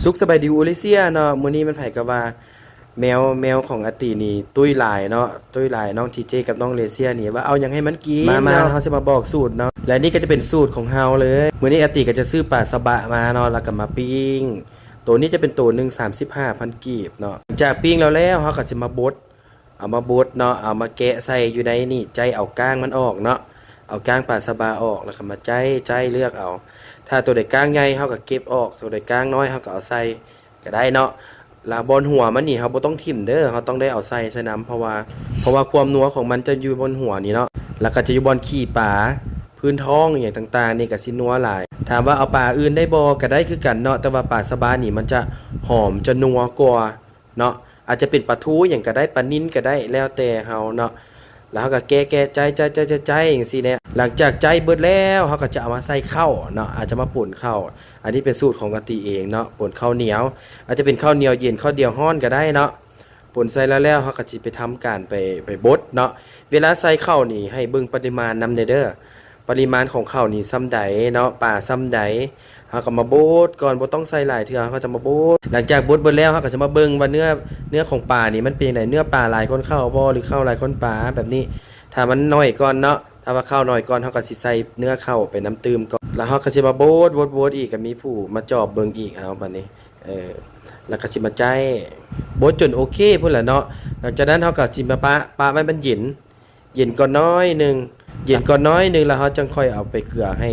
สุขสบายดีอูเลเซียเนาะมื้อนี้มันไผก็ว่าแมวของอาตินี่ตุ้ยหลายเนาะตุ้ยหลายน้องทีเจกับน้องเลเซียนี่ว่าเอาหยังให้มันกินมาเฮาจะมาบอกสูตรเนาะและนี่ก็จะเป็นสูตรของเฮาเลยมื้อนี้อาติก็จะซื้อปลาสบะมาเนาะแล้วก็มาปิ้งตัวนี้จะเป็นตัวหนึง35,000กีบเนาะจากปิ้งแล้วเฮาก็จะมาบดเอามาบดเนาะเอามาแกะใส่อยู่ในนี่ใจเอาก้างมันออกเนาะเอาก้างปลาสบะออกแล้วก็มาใจเลือกเอาถ้าตัวใดก้างใหญ่เฮาก็เก็บออกตัวใดก้างน้อยเฮาก็เอาใส่ก็ได้เนาะแล้วบนหัวมันนี่เฮาบ่ต้องทิ่มเด้อเฮาต้องได้เอาใส่น้ำเพราะว่าความนัวของมันจะอยู่บนหัวนี่เนาะแล้วก็จะอยู่บนขี้ปลาพื้นท้องอย่างต่างๆนี่ก็สินัวหลายถามว่าเอาปลาอื่นได้บ่ก็ได้คือกันเนาะแต่ว่าปลาสบานี่มันจะหอมจะนัวกว่าเนาะอาจจะเป็นปลาทูอย่างก็ได้ปลานิ่นก็ได้แล้วแต่เฮาเนาะแล้วเฮาก็แกะใจจังซี่เนี่ยหลังจากใจเบิดแล้วเฮาก็จะเอามาใส่ข้าวเนาะอาจจะมาป่นข้าวอันนี้เป็นสูตรของกะติเองเนาะป่นข้าวเหนียวอาจจะเป็นข้าวเหนียวเย็นข้าวเดียวร้อนก็ได้เนาะป่นใส่แล้วเฮาก็สิไปทำการไปบดเนาะเวลาใส่ข้าวนี่ให้เบิ่งปริมาณนำเด้อปริมาณของข้าวนี่ซ้ำใดเนาะป่าซ้ำใดเฮาก็มาบดก่อนบ่ต้องใส่หลายเทื่อเฮาก็จะมาบดหลังจากบดเบิดแล้วเฮาก็จะมาเบิ่งว่าเนื้อของปลานี่มันเป็นจังไดเนื้อปลาหลายคนเข้าบ่หรือเข้าหลายคนปลาแบบนี้ถ้ามันน้อยก่อนเนาะถ้าว่าข้าวน้อยก่อนเฮาก็สิใส่เนื้อเข้าไปน้ำตืมก่อนแล้วเฮาก็สิมาบดอีกก็มีผู้มาจอบเบิ่งอีกเอาบัดนี้แล้วก็สิมาใจบดจนโอเคพุ่นล่ะเนาะหลังจากนั้นเฮาก็สิมาปะไว้มันเย็นก่อนน้อยหนึงแล้วเฮาจังค่อยเอาไปเกลือให้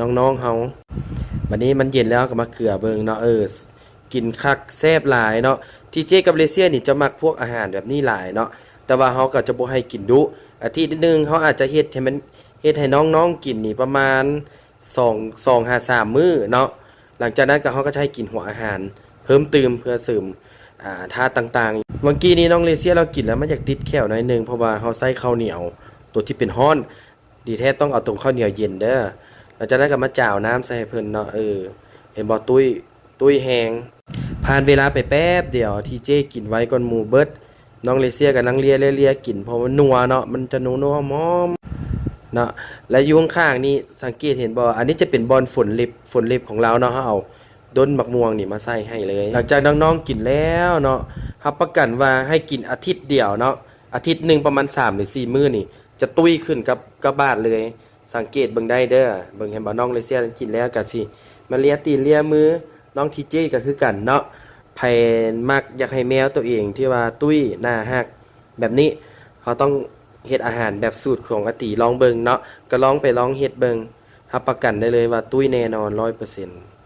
น้องๆเฮาบัดนี้มันเย็นแล้วก็มาเกลือเบิ่งเนาะกินคักแซ่บหลายเนาะที่เจกับเลเซียนี่จะมักพวกอาหารแบบนี้หลายเนาะแต่ว่าเฮาก็จะบ่ให้กินดุอาทิตย์นึงเฮาอาจจะเฮ็ดให้น้องๆกินนี่ประมาณ2 5 3มื้อเนาะหลังจากนั้นก็เฮาก็จะให้กินหัวอาหารเพิ่มเติมเพื่อเสริมธาตุต่างๆเมื่อกี้นี้น้องเลเซียเรากินแล้วมันอยากติดแขวหน่อยนึงเพราะว่าเฮาใส่ข้าวเหนียวตัวที่เป็นร้อนดีแท้ต้องเอาตรงข้าวเหนียวเย็นเด้อหลังจากนั้นก็มาจ่าวน้ำใส่ให้เพิ่นเนาะเห็นบ่ตุ้ยแห้งผ่านเวลาไปแป๊บเดียวที่เจกินไว้ก่อนหมู่เบิดน้องเลเซียกำลังเลียกินเพราะมันนัวเนาะมันจะนัวหอมเนาะและอยู่ข้างๆนี่สังเกตเห็นบ่อันนี้จะเป็นบอนฝนเล็บของเราเนาะเฮาเอาด้นบักม่วงนี่มาใส่ให้เลยหลังจากน้องๆกินแล้วเนาะรับประกันว่าให้กินอาทิตย์เดียวเนาะอาทิตย์นึงประมาณ3หรือ4มื้อนี่จะตุ้ยขึ้นกับบ้านเลยสังเกตเบิ่งได้เด้อเบิ่งเห็นบ่น้องเลเซียกินแล้วก็สิมาเลียตีนเลียมือน้องทีเจก็คือกันเนาะไผมักอยากให้แมวตัวเองที่ว่าตุ้ยหน้าฮักแบบนี้เขาต้องเฮ็ดอาหารแบบสูตรของอาติลองเบิ่งเนาะก็ลองไปลองเฮ็ดเบิ่งรับประกันได้เลยว่าตุ้ยแน่นอน100%